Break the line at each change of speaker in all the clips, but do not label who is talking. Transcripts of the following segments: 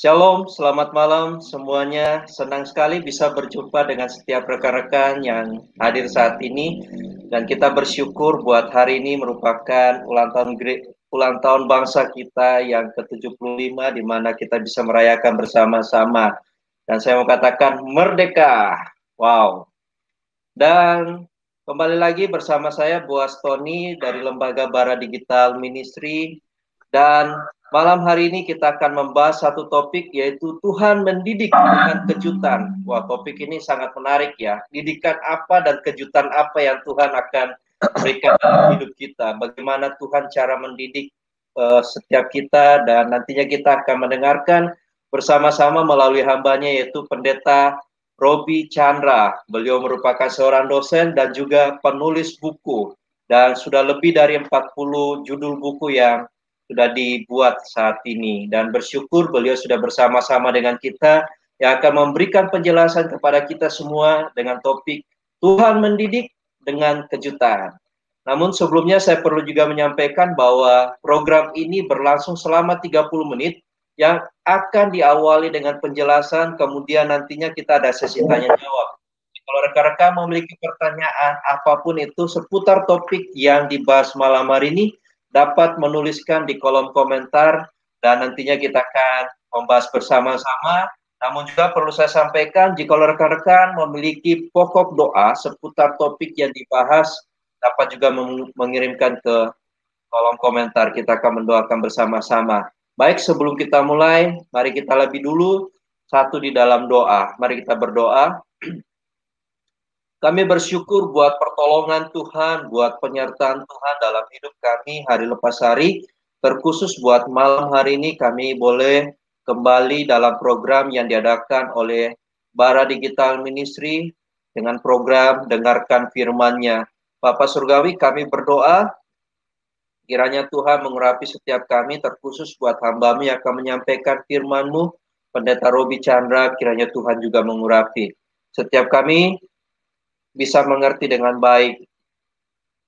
Shalom, selamat malam semuanya. Senang sekali bisa berjumpa dengan setiap rekan-rekan yang hadir saat ini. Dan kita bersyukur buat hari ini merupakan ulang tahun bangsa kita yang ke-75, di mana kita bisa merayakan bersama-sama. Dan saya mau katakan merdeka. Wow. Dan kembali lagi bersama saya Boas Tony dari Lembaga Bara Digital Ministry. Dan malam hari ini kita akan membahas satu topik, yaitu Tuhan mendidik dengan kejutan. Wah, topik ini sangat menarik ya. Didikan apa dan kejutan apa yang Tuhan akan berikan dalam hidup kita. Bagaimana Tuhan cara mendidik setiap kita, dan nantinya kita akan mendengarkan bersama-sama melalui hambanya, yaitu Pendeta Robi Chandra. Beliau merupakan seorang dosen dan juga penulis buku. Dan sudah lebih dari 40 judul buku yang sudah dibuat saat ini. Dan bersyukur beliau sudah bersama-sama dengan kita yang akan memberikan penjelasan kepada kita semua dengan topik Tuhan mendidik dengan kejutan. Namun sebelumnya saya perlu juga menyampaikan bahwa program ini berlangsung selama 30 menit yang akan diawali dengan penjelasan, kemudian nantinya kita ada sesi tanya jawab. Kalau rekan-rekan memiliki pertanyaan apapun itu seputar topik yang dibahas malam hari ini, dapat menuliskan di kolom komentar dan nantinya kita akan membahas bersama-sama. Namun juga perlu saya sampaikan, jika rekan-rekan memiliki pokok doa seputar topik yang dibahas, dapat juga mengirimkan ke kolom komentar. Kita akan mendoakan bersama-sama. Baik, sebelum kita mulai, mari kita lebih dulu satu di dalam doa. Mari kita berdoa. Kami bersyukur buat pertolongan Tuhan, buat penyertaan Tuhan dalam hidup kami hari lepas hari. Terkhusus buat malam hari ini kami boleh kembali dalam program yang diadakan oleh Bara Digital Ministry dengan program Dengarkan Firman-Nya. Bapak Surgawi, kami berdoa kiranya Tuhan mengurapi setiap kami, terkhusus buat hamba-Mu yang akan menyampaikan firman-Mu, Pendeta Robi Chandra, kiranya Tuhan juga mengurapi. Setiap kami bisa mengerti dengan baik.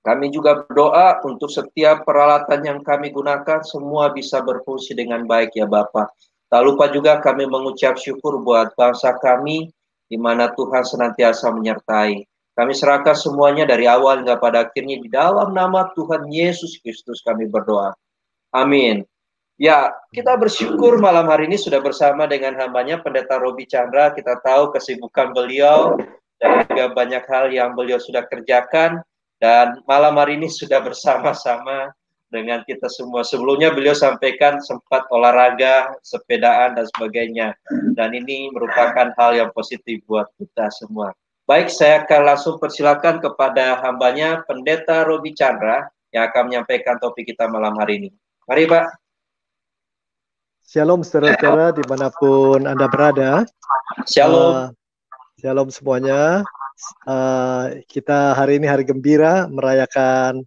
Kami juga berdoa untuk setiap peralatan yang kami gunakan, semua bisa berfungsi dengan baik ya Bapak. Tak lupa juga kami mengucap syukur buat bangsa kami, di mana Tuhan senantiasa menyertai. Kami serahkan semuanya dari awal hingga pada akhirnya di dalam nama Tuhan Yesus Kristus kami berdoa. Amin. Ya, kita bersyukur malam hari ini sudah bersama dengan hambanya Pendeta Robi Chandra. Kita tahu kesibukan beliau dan juga banyak hal yang beliau sudah kerjakan. Dan malam hari ini sudah bersama-sama dengan kita semua. Sebelumnya beliau sampaikan sempat olahraga, sepedaan, dan sebagainya. Dan ini merupakan hal yang positif buat kita semua. Baik, saya akan langsung persilakan kepada hambanya Pendeta Robi Chandra yang akan menyampaikan topik kita malam hari ini. Mari Pak.
Shalom saudara-saudara dimanapun Anda berada.
Shalom.
Shalom semuanya. Kita hari ini hari gembira merayakan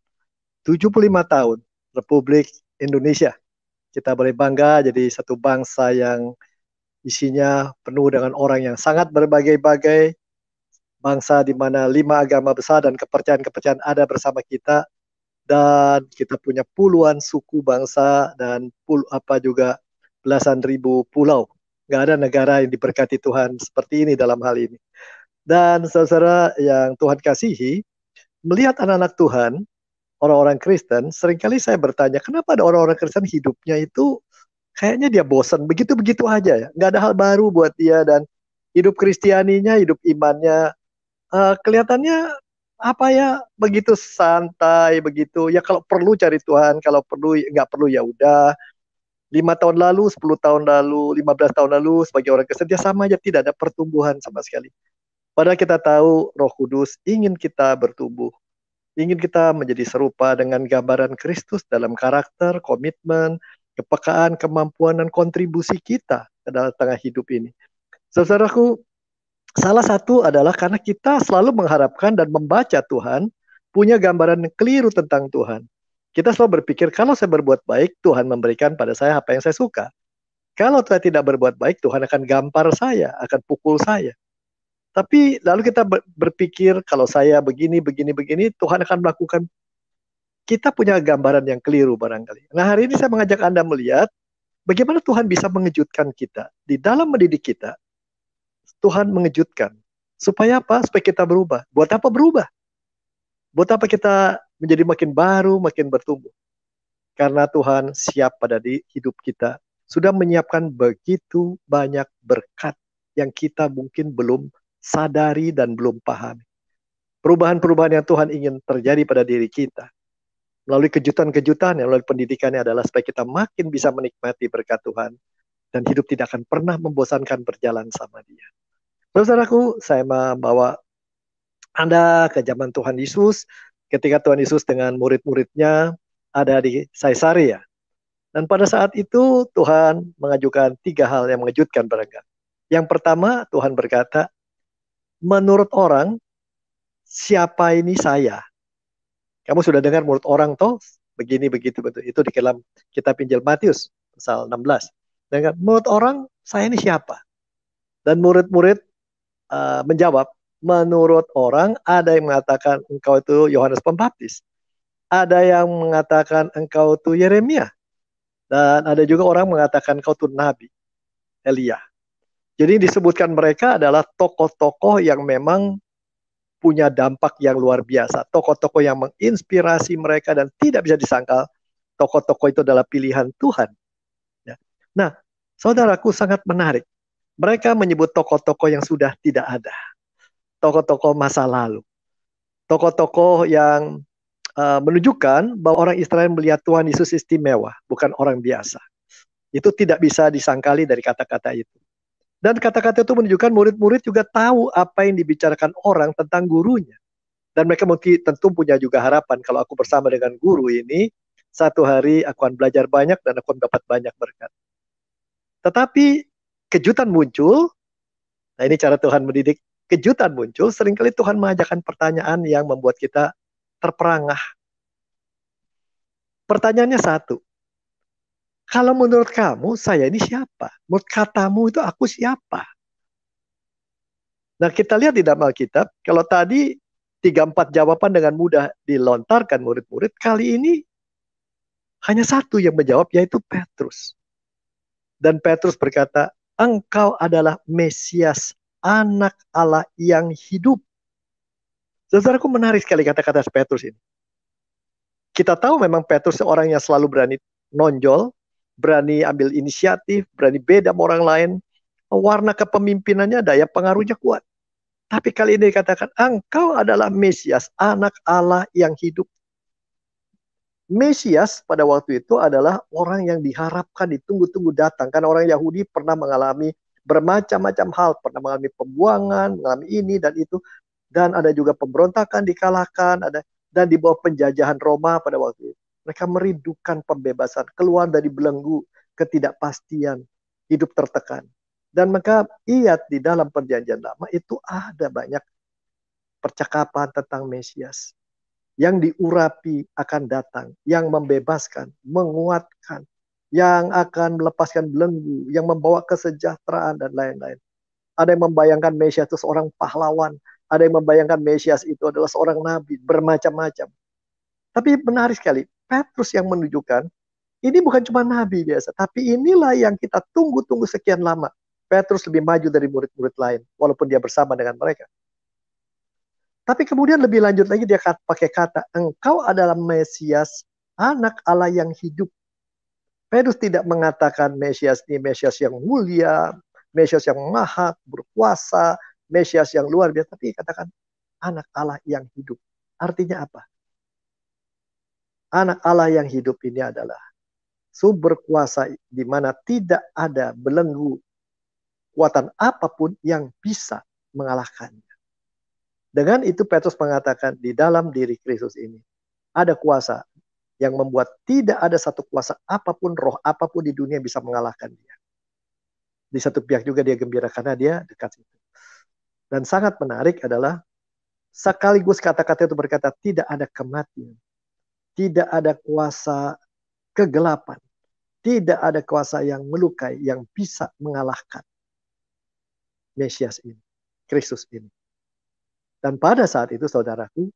75 tahun Republik Indonesia. Kita boleh bangga jadi satu bangsa yang isinya penuh dengan orang yang sangat berbagai-bagai. Bangsa di mana 5 agama besar dan kepercayaan-kepercayaan ada bersama kita. Dan kita punya puluhan suku bangsa dan juga belasan ribu pulau. Nggak ada negara yang diberkati Tuhan seperti ini dalam hal ini. Dan saudara yang Tuhan kasihi, melihat anak-anak Tuhan, orang-orang Kristen, seringkali saya bertanya, kenapa ada orang-orang Kristen hidupnya itu kayaknya dia bosan, begitu-begitu aja ya. Nggak ada hal baru buat dia, dan hidup Kristianinya, hidup imannya, kelihatannya apa ya, begitu santai, begitu. Ya kalau perlu cari Tuhan, kalau perlu nggak perlu ya udah. 5 tahun lalu, 10 tahun lalu, 15 tahun lalu, sebagai orang Kristen, dia sama aja, tidak ada pertumbuhan sama sekali. Padahal kita tahu Roh Kudus ingin kita bertumbuh, ingin kita menjadi serupa dengan gambaran Kristus dalam karakter, komitmen, kepekaan, kemampuan, dan kontribusi kita ke dalam tengah hidup ini. Saudaraku, salah satu adalah karena kita selalu mengharapkan dan membaca Tuhan, punya gambaran yang keliru tentang Tuhan. Kita selalu berpikir, kalau saya berbuat baik, Tuhan memberikan pada saya apa yang saya suka. Kalau saya tidak berbuat baik, Tuhan akan gampar saya, akan pukul saya. Tapi lalu kita berpikir, kalau saya begini, Tuhan akan melakukan. Kita punya gambaran yang keliru barangkali. Nah, hari ini saya mengajak Anda melihat Bagaimana Tuhan bisa mengejutkan kita? Di dalam mendidik kita, Tuhan mengejutkan. Supaya apa? Supaya kita berubah. Buat apa berubah? Buat apa kita menjadi makin baru, makin bertumbuh? Karena Tuhan siap pada di hidup kita. Sudah menyiapkan begitu banyak berkat yang kita mungkin belum sadari dan belum pahami. Perubahan-perubahan yang Tuhan ingin terjadi pada diri kita. Melalui kejutan-kejutan yang melalui pendidikannya adalah supaya kita makin bisa menikmati berkat Tuhan. Dan hidup tidak akan pernah membosankan berjalan sama dia. Saudaraku, saya membawa Anda ke zaman Tuhan Yesus, ketika Tuhan Yesus dengan murid-muridnya ada di Kaisaria. Dan pada saat itu Tuhan mengajukan 3 hal yang mengejutkan mereka. Yang pertama, Tuhan berkata, menurut orang, siapa ini saya? Kamu sudah dengar menurut orang toh? Begini, begitu, betul. Itu di dalam kitab Injil Matius, pasal 16. Dan menurut orang, saya ini siapa? Dan murid-murid menjawab, menurut orang ada yang mengatakan engkau itu Yohanes Pembaptis. Ada yang mengatakan engkau itu Yeremia. Dan ada juga orang mengatakan engkau itu Nabi, Elia. Jadi disebutkan mereka adalah tokoh-tokoh yang memang punya dampak yang luar biasa. Tokoh-tokoh yang menginspirasi mereka dan tidak bisa disangkal tokoh-tokoh itu adalah pilihan Tuhan. Ya. Nah, saudaraku sangat menarik. Mereka menyebut tokoh-tokoh yang sudah tidak ada. Tokoh-tokoh masa lalu. Tokoh-tokoh yang menunjukkan bahwa orang Israel melihat Tuhan Yesus istimewa, bukan orang biasa. Itu tidak bisa disangkali dari kata-kata itu. Dan kata-kata itu menunjukkan murid-murid juga tahu apa yang dibicarakan orang tentang gurunya. Dan mereka mungkin tentu punya juga harapan, kalau aku bersama dengan guru ini, satu hari aku akan belajar banyak dan aku akan dapat banyak berkat. Tetapi kejutan muncul, nah ini cara Tuhan mendidik, kejutan muncul, seringkali Tuhan mengajakkan pertanyaan yang membuat kita terperangah. Pertanyaannya satu, kalau menurut kamu, saya ini siapa? Menurut katamu itu aku siapa? Nah, kita lihat di dalam Alkitab, kalau tadi 3-4 jawaban dengan mudah dilontarkan murid-murid, kali ini hanya satu yang menjawab, yaitu Petrus. Dan Petrus berkata, engkau adalah Mesias, anak Allah yang hidup. Saudaraku, menarik sekali kata-kata Petrus ini. Kita tahu memang Petrus seorang yang selalu berani nonjol, berani ambil inisiatif, berani beda sama orang lain. Warna kepemimpinannya, daya pengaruhnya kuat. Tapi kali ini dikatakan, engkau adalah Mesias, anak Allah yang hidup. Mesias pada waktu itu adalah orang yang diharapkan, ditunggu-tunggu datang. Karena orang Yahudi pernah mengalami bermacam-macam hal. Pernah mengalami pembuangan, mengalami ini dan itu. Dan ada juga pemberontakan dikalahkan. Dan di bawah penjajahan Roma pada waktu itu. Mereka merindukan pembebasan. Keluar dari belenggu, ketidakpastian, hidup tertekan. Dan maka lihat di dalam perjanjian lama itu ada banyak percakapan tentang Mesias yang diurapi akan datang, yang membebaskan, menguatkan, yang akan melepaskan belenggu, yang membawa kesejahteraan dan lain-lain. Ada yang membayangkan Mesias itu seorang pahlawan, ada yang membayangkan Mesias itu adalah seorang nabi, bermacam-macam. Tapi menarik sekali, Petrus yang menunjukkan, ini bukan cuma nabi biasa, tapi inilah yang kita tunggu-tunggu sekian lama. Petrus lebih maju dari murid-murid lain, walaupun dia bersama dengan mereka. Tapi kemudian lebih lanjut lagi dia pakai kata, engkau adalah Mesias, anak Allah yang hidup. Petrus tidak mengatakan Mesias ini Mesias yang mulia, Mesias yang maha berkuasa, Mesias yang luar biasa, tapi katakan anak Allah yang hidup. Artinya apa? Anak Allah yang hidup ini adalah sumber kuasa di mana tidak ada belenggu kekuatan apapun yang bisa mengalahkannya. Dengan itu Petrus mengatakan di dalam diri Kristus ini ada kuasa yang membuat tidak ada satu kuasa apapun, roh apapun di dunia bisa mengalahkan dia. Di satu pihak juga dia gembira karena dia dekat situ. Dan sangat menarik adalah sekaligus kata-kata itu berkata tidak ada kematian, tidak ada kuasa kegelapan, tidak ada kuasa yang melukai yang bisa mengalahkan Mesias ini, Kristus ini. Dan pada saat itu saudaraku,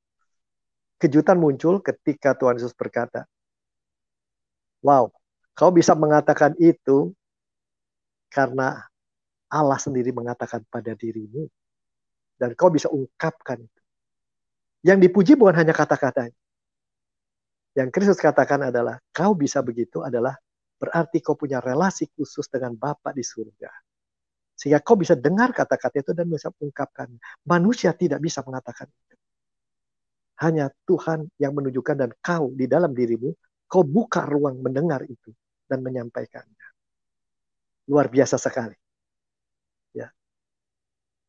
kejutan muncul ketika Tuhan Yesus berkata, wow, Kau bisa mengatakan itu karena Allah sendiri mengatakan pada dirimu. Dan kau bisa ungkapkan itu. Yang dipuji bukan hanya kata-katanya. Yang Kristus katakan adalah, kau bisa begitu adalah berarti kau punya relasi khusus dengan Bapa di surga. Sehingga kau bisa dengar kata-kata itu dan bisa ungkapkan. Manusia tidak bisa mengatakan itu. Hanya Tuhan yang menunjukkan dan kau di dalam dirimu, kau buka ruang mendengar itu dan menyampaikannya. Luar biasa sekali. Ya.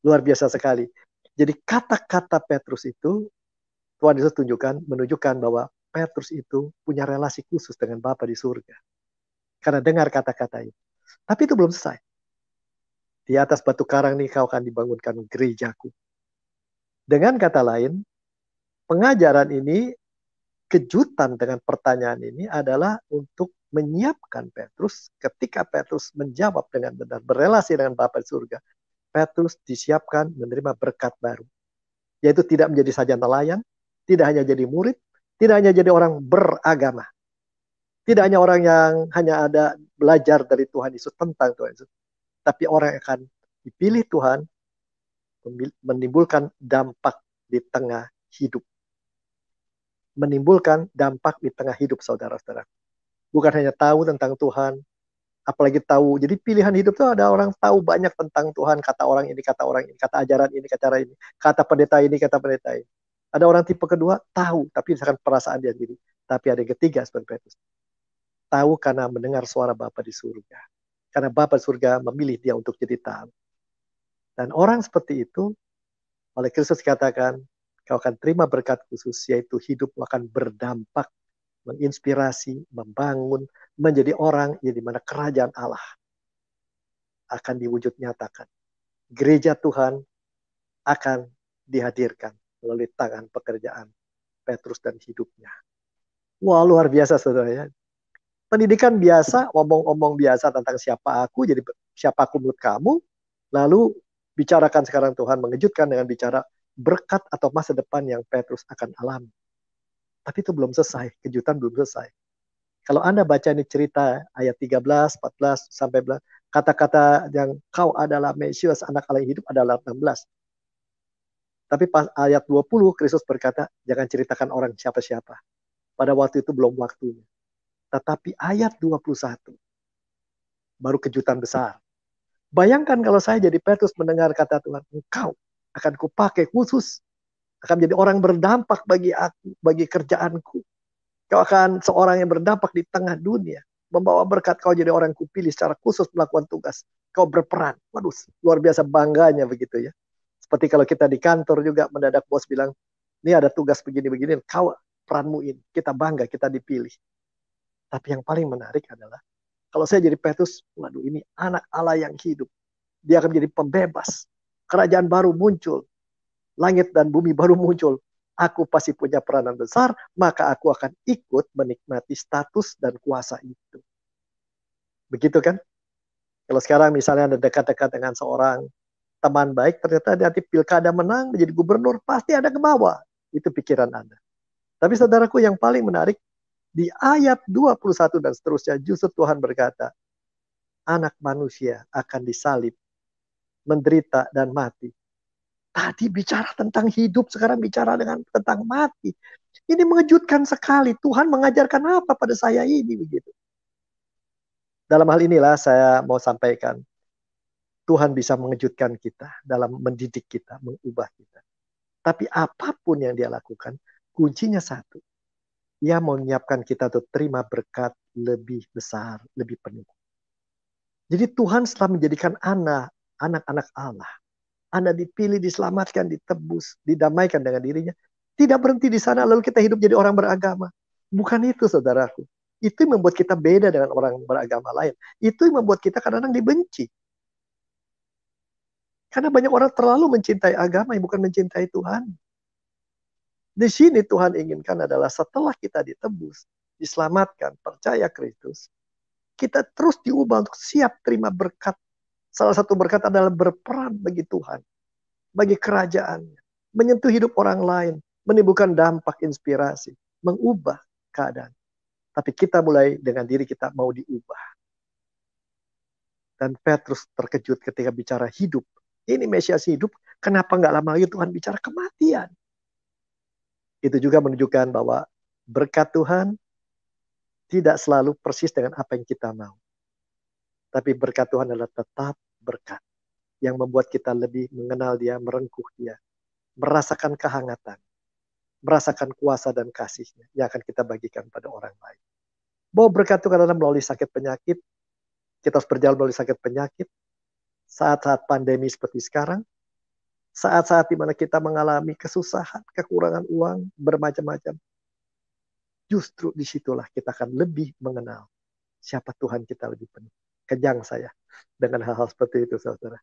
Luar biasa sekali. Jadi kata-kata Petrus itu, Tuhan Yesus menunjukkan bahwa Petrus itu punya relasi khusus dengan Bapa di surga. Karena dengar kata-kata itu. Tapi itu belum selesai. Di atas batu karang ini kau akan dibangunkan gerejaku. Dengan kata lain, pengajaran ini, kejutan dengan pertanyaan ini adalah untuk menyiapkan Petrus ketika Petrus menjawab dengan benar, berelasi dengan Bapa di surga. Petrus disiapkan menerima berkat baru. Yaitu tidak menjadi saja nelayan, tidak hanya jadi murid, tidak hanya jadi orang beragama. Tidak hanya orang yang hanya ada belajar dari Tuhan Yesus tentang Tuhan Yesus. Tapi orang yang akan dipilih Tuhan menimbulkan dampak di tengah hidup. Menimbulkan dampak di tengah hidup saudara-saudara. Bukan hanya tahu tentang Tuhan, apalagi tahu. Jadi pilihan hidup itu ada orang tahu banyak tentang Tuhan, kata orang ini, kata orang ini, kata ajaran ini, kata ini, kata pendeta ini, kata pendeta ini. Ada orang tipe kedua tahu, tapi misalkan perasaan dia sendiri. Tapi ada yang ketiga seperti Petrus. Tahu karena mendengar suara Bapa di surga. Karena Bapa di surga memilih dia untuk jadi tahu. Dan orang seperti itu, oleh Kristus katakan, kau akan terima berkat khusus, yaitu hidupmu akan berdampak, menginspirasi, membangun, menjadi orang yang dimana kerajaan Allah akan diwujud nyatakan. Gereja Tuhan akan dihadirkan melalui tangan pekerjaan Petrus dan hidupnya. Wah, luar biasa saudara ya. Pendidikan biasa, omong-omong biasa tentang siapa aku, jadi siapa aku menurut kamu, lalu bicarakan sekarang Tuhan mengejutkan dengan bicara berkat atau masa depan yang Petrus akan alami. Tapi itu belum selesai, kejutan belum selesai. Kalau Anda baca ini cerita ayat 13, 14, sampai kata-kata yang kau adalah Mesias, anak Allah yang hidup adalah 16. Tapi pas ayat 20, Kristus berkata, jangan ceritakan orang siapa-siapa. Pada waktu itu belum waktunya. Tetapi ayat 21, baru kejutan besar. Bayangkan kalau saya jadi Petrus mendengar kata Tuhan, engkau akan kupakai khusus, akan menjadi orang berdampak bagi aku, bagi kerjaanku. Kau akan seorang yang berdampak di tengah dunia, membawa berkat, kau jadi orang kupilih secara khusus melakukan tugas. Kau berperan. Waduh, luar biasa bangganya begitu ya. Seperti kalau kita di kantor juga mendadak bos bilang, ini ada tugas begini-begini, kau peranmu ini. Kita bangga, kita dipilih. Tapi yang paling menarik adalah, kalau saya jadi Petrus, waduh ini anak Allah yang hidup. Dia akan menjadi pembebas. Kerajaan baru muncul. Langit dan bumi baru muncul. Aku pasti punya peranan besar, maka aku akan ikut menikmati status dan kuasa itu. Begitu kan? Kalau sekarang misalnya Anda dekat-dekat dengan seorang teman baik, ternyata nanti pilkada menang, menjadi gubernur, pasti ada ke bawah. Itu pikiran Anda. Tapi saudaraku yang paling menarik, di ayat 21 dan seterusnya, justru Tuhan berkata, anak manusia akan disalib, menderita dan mati. Tadi bicara tentang hidup, sekarang bicara tentang mati. Ini mengejutkan sekali. Tuhan mengajarkan apa pada saya ini begitu. Dalam hal inilah saya mau sampaikan, Tuhan bisa mengejutkan kita dalam mendidik kita, mengubah kita. Tapi apapun yang dia lakukan, kuncinya satu. Ia mau menyiapkan kita untuk terima berkat lebih besar, lebih penuh. Jadi Tuhan setelah menjadikan anak-anak Allah, Anda dipilih, diselamatkan, ditebus, didamaikan dengan dirinya. Tidak berhenti di sana, lalu kita hidup jadi orang beragama. Bukan itu, saudaraku. Itu yang membuat kita beda dengan orang beragama lain. Itu yang membuat kita kadang-kadang dibenci. Karena banyak orang terlalu mencintai agama yang bukan mencintai Tuhan. Di sini Tuhan inginkan adalah setelah kita ditebus, diselamatkan, percaya Kristus, kita terus diubah untuk siap terima berkat. Salah satu berkat adalah berperan bagi Tuhan, bagi kerajaannya, menyentuh hidup orang lain, menimbulkan dampak inspirasi, mengubah keadaan. Tapi kita mulai dengan diri kita mau diubah. Dan Petrus terkejut ketika bicara hidup. Ini Mesias hidup, kenapa nggak lama lagi Tuhan bicara kematian? Itu juga menunjukkan bahwa berkat Tuhan tidak selalu persis dengan apa yang kita mau. Tapi berkat Tuhan adalah tetap berkat yang membuat kita lebih mengenal Dia, merengkuh Dia, merasakan kehangatan, merasakan kuasa dan kasih-Nya yang akan kita bagikan pada orang lain. Bahwa berkat Tuhan adalah melalui sakit penyakit, kita harus berjalan melalui sakit penyakit, saat-saat pandemi seperti sekarang, saat-saat di mana kita mengalami kesusahan, kekurangan uang, bermacam-macam. Justru disitulah kita akan lebih mengenal siapa Tuhan kita lebih penuh. Kejang saya dengan hal-hal seperti itu, saudara.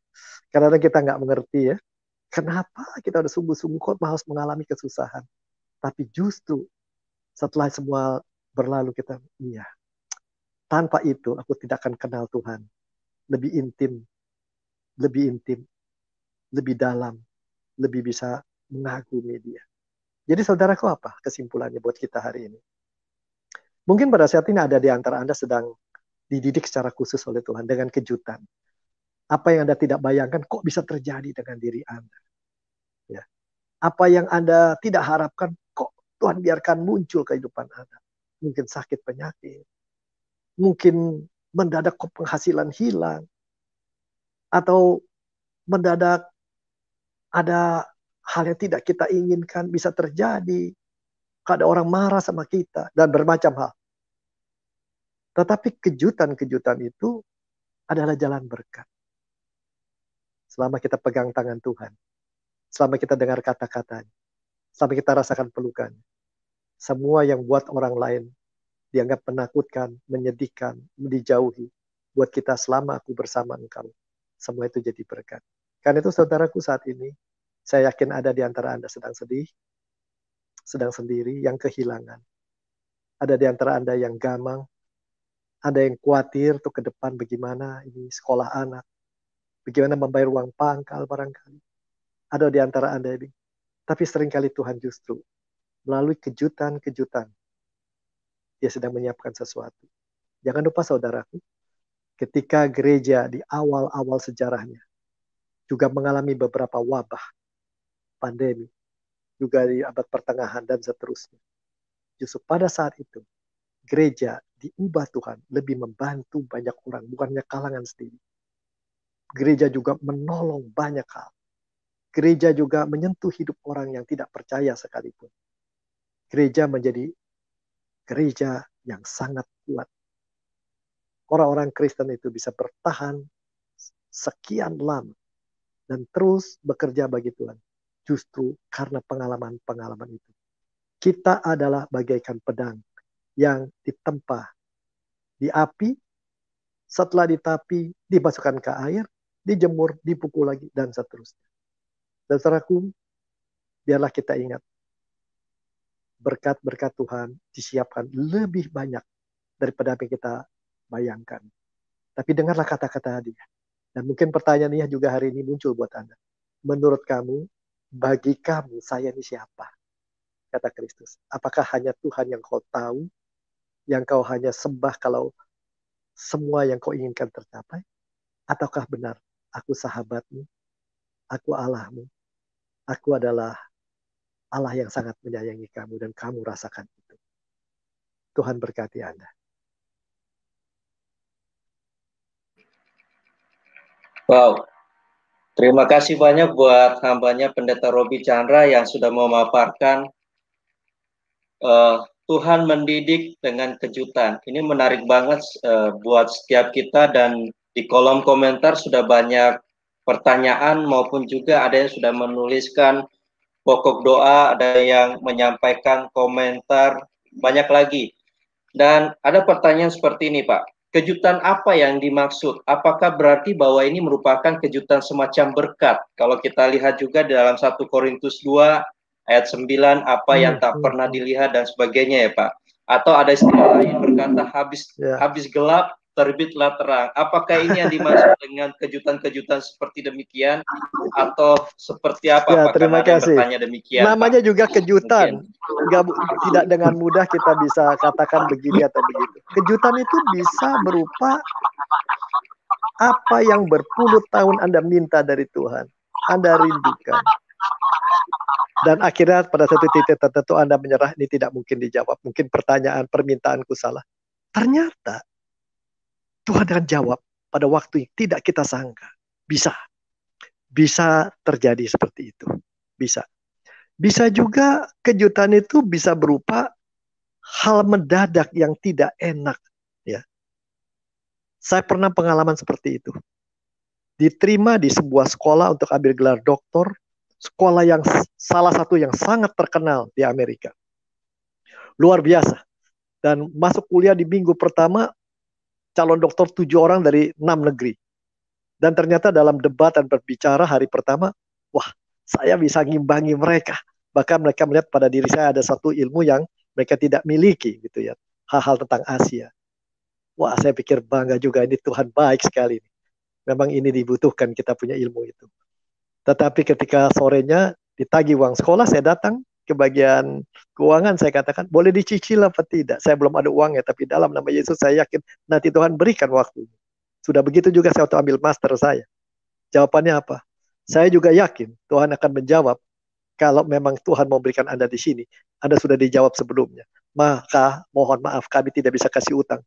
Karena kita nggak mengerti ya, kenapa kita udah sungguh-sungguh kok harus mengalami kesusahan. Tapi justru setelah semua berlalu kita, iya. Tanpa itu aku tidak akan kenal Tuhan. Lebih intim, lebih dalam, lebih bisa mengagumi Dia. Jadi saudaraku, apa kesimpulannya buat kita hari ini? Mungkin pada saat ini ada di antara Anda sedang dididik secara khusus oleh Tuhan dengan kejutan. Apa yang Anda tidak bayangkan kok bisa terjadi dengan diri Anda. Ya. Apa yang Anda tidak harapkan kok Tuhan biarkan muncul kehidupan Anda. Mungkin sakit penyakit. Mungkin mendadak kok penghasilan hilang. Atau mendadak ada hal yang tidak kita inginkan bisa terjadi. Ada orang marah sama kita dan bermacam hal. Tetapi kejutan-kejutan itu adalah jalan berkat. Selama kita pegang tangan Tuhan, selama kita dengar kata-katanya, selama kita rasakan pelukannya, semua yang buat orang lain dianggap menakutkan, menyedihkan, dijauhi, buat kita selama aku bersama engkau, semua itu jadi berkat. Karena itu saudaraku, saat ini, saya yakin ada di antara Anda sedang sedih, sedang sendiri, yang kehilangan. Ada di antara Anda yang gamang, ada yang khawatir tuh ke depan bagaimana ini sekolah anak, bagaimana membayar uang pangkal barangkali. Ada di antara Anda ini. Tapi seringkali Tuhan justru melalui kejutan-kejutan Dia sedang menyiapkan sesuatu. Jangan lupa saudaraku, ketika gereja di awal-awal sejarahnya juga mengalami beberapa wabah, pandemi, juga di abad pertengahan dan seterusnya. Justru pada saat itu, gereja diubah Tuhan lebih membantu banyak orang, bukannya kalangan sendiri. Gereja juga menolong banyak hal. Gereja juga menyentuh hidup orang yang tidak percaya sekalipun. Gereja menjadi gereja yang sangat kuat. Orang-orang Kristen itu bisa bertahan sekian lama dan terus bekerja bagi Tuhan. Justru karena pengalaman-pengalaman itu. Kita adalah bagaikan pedang yang ditempa di api, setelah ditapi, dimasukkan ke air, dijemur, dipukul lagi, dan seterusnya. Dan saudaraku, biarlah kita ingat, berkat-berkat Tuhan disiapkan lebih banyak daripada apa yang kita bayangkan. Tapi dengarlah kata-kata dia. Dan mungkin pertanyaannya juga hari ini muncul buat Anda. Menurut kamu, bagi kamu, saya ini siapa? Kata Kristus. Apakah hanya Tuhan yang kau tahu, yang kau hanya sembah kalau semua yang kau inginkan tercapai? Ataukah benar, aku sahabatmu, aku Allahmu, aku adalah Allah yang sangat menyayangi kamu dan kamu rasakan itu. Tuhan berkati Anda.
Wow, terima kasih banyak buat hambanya Pendeta Robi Chandra yang sudah memaparkan Tuhan mendidik dengan kejutan. Ini menarik banget buat setiap kita, dan di kolom komentar sudah banyak pertanyaan maupun juga ada yang sudah menuliskan pokok doa, ada yang menyampaikan komentar, banyak lagi. Dan ada pertanyaan seperti ini, Pak. Kejutan apa yang dimaksud? Apakah berarti bahwa ini merupakan kejutan semacam berkat? Kalau kita lihat juga di dalam 1 Korintus 2 ayat 9, apa yang tak pernah dilihat dan sebagainya ya Pak. Atau ada istilah lain berkata habis gelap terbitlah terang. Apakah ini yang dimaksud dengan kejutan-kejutan seperti demikian atau seperti apa?
Ya,
Apakah
terima
ada yang
kasih.
bertanya demikian,
Namanya
Pak?
juga kejutan.
Mungkin.
Tidak dengan mudah kita bisa katakan begini atau begitu. Kejutan itu bisa berupa apa yang berpuluh tahun Anda minta dari Tuhan. Anda rindukan. Dan akhirnya pada satu titik tertentu Anda menyerah, ini tidak mungkin dijawab. Mungkin permintaanku salah. Ternyata Tuhan akan jawab pada waktu yang tidak kita sangka. Bisa terjadi seperti itu. Bisa juga kejutan itu bisa berupa hal mendadak yang tidak enak. Ya. Saya pernah pengalaman seperti itu. Diterima di sebuah sekolah untuk ambil gelar doktor, sekolah yang salah satu yang sangat terkenal di Amerika. Luar biasa. Dan masuk kuliah di minggu pertama, calon dokter 7 orang dari 6 negeri. Dan ternyata dalam debat dan berbicara hari pertama, wah, saya bisa ngimbangi mereka. Bahkan mereka melihat pada diri saya ada satu ilmu yang mereka tidak miliki, gitu ya. Hal-hal tentang Asia. Wah, saya pikir bangga juga, ini Tuhan baik sekali. Memang ini dibutuhkan, kita punya ilmu itu. Tetapi ketika sorenya ditagih uang sekolah, saya datang ke bagian keuangan, saya katakan, boleh dicicil apa tidak? Saya belum ada uangnya, tapi dalam nama Yesus saya yakin nanti Tuhan berikan waktu. Sudah begitu juga saya waktu ambil master saya. Jawabannya apa? Saya juga yakin Tuhan akan menjawab kalau memang Tuhan mau berikan Anda di sini, Anda sudah dijawab sebelumnya. Maka mohon maaf kami tidak bisa kasih utang.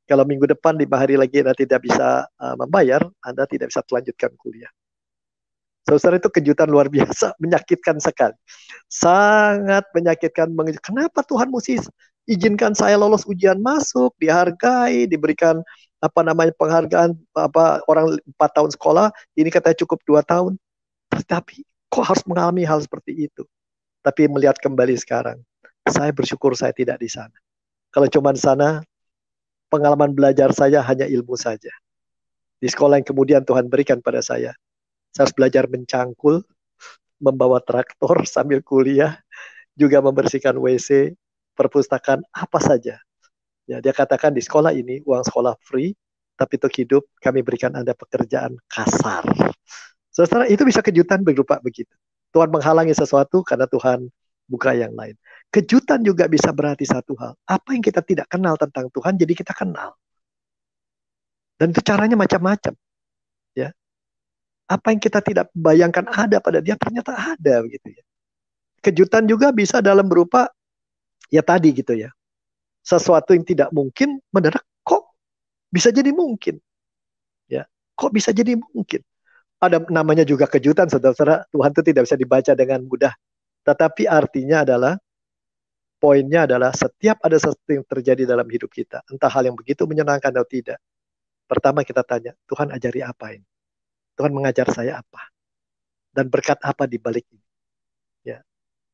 Kalau minggu depan 5 hari lagi Anda tidak bisa membayar, Anda tidak bisa melanjutkan kuliah. Saudara, itu kejutan luar biasa, menyakitkan sekali. Sangat menyakitkan. Kenapa Tuhan mesti izinkan saya lolos ujian masuk, dihargai, diberikan penghargaan orang 4 tahun sekolah, ini katanya cukup 2 tahun. Tapi kok harus mengalami hal seperti itu? Tapi melihat kembali sekarang, saya bersyukur saya tidak di sana. Kalau cuma di sana, pengalaman belajar saya hanya ilmu saja. Di sekolah yang kemudian Tuhan berikan pada saya harus belajar mencangkul, membawa traktor sambil kuliah, juga membersihkan WC, perpustakaan, apa saja. Ya, dia katakan di sekolah ini uang sekolah free, tapi untuk hidup kami berikan Anda pekerjaan kasar. Saudara, itu bisa kejutan berupa begitu. Tuhan menghalangi sesuatu karena Tuhan buka yang lain. Kejutan juga bisa berarti satu hal. Apa yang kita tidak kenal tentang Tuhan, jadi kita kenal. Dan itu caranya macam-macam. Ya. Apa yang kita tidak bayangkan ada pada dia, ternyata ada. Begitu ya. Kejutan juga bisa dalam berupa, ya tadi gitu ya. Sesuatu yang tidak mungkin, mendadak kok bisa jadi mungkin. Ya, kok bisa jadi mungkin. Ada namanya juga kejutan, saudara-saudara. Tuhan itu tidak bisa dibaca dengan mudah. Tetapi artinya adalah, poinnya adalah setiap ada sesuatu yang terjadi dalam hidup kita, entah hal yang begitu menyenangkan atau tidak, pertama kita tanya, Tuhan ajari apa ini? Tuhan mengajar saya apa? Dan berkat apa di balik ini? Ya.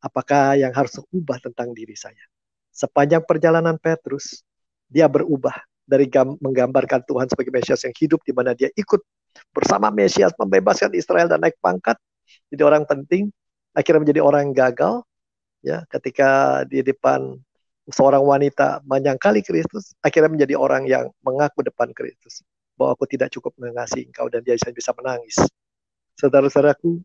Apakah yang harus ubah tentang diri saya? Sepanjang perjalanan Petrus, dia berubah dari menggambarkan Tuhan sebagai Mesias yang hidup, di mana dia ikut bersama Mesias membebaskan Israel dan naik pangkat, jadi orang penting, akhirnya menjadi orang yang gagal. Ya, ketika di depan seorang wanita menyangkali Kristus, akhirnya menjadi orang yang mengaku depan Kristus bahwa aku tidak cukup mengasihi engkau, dan dia bisa menangis. Saudara-saudaraku,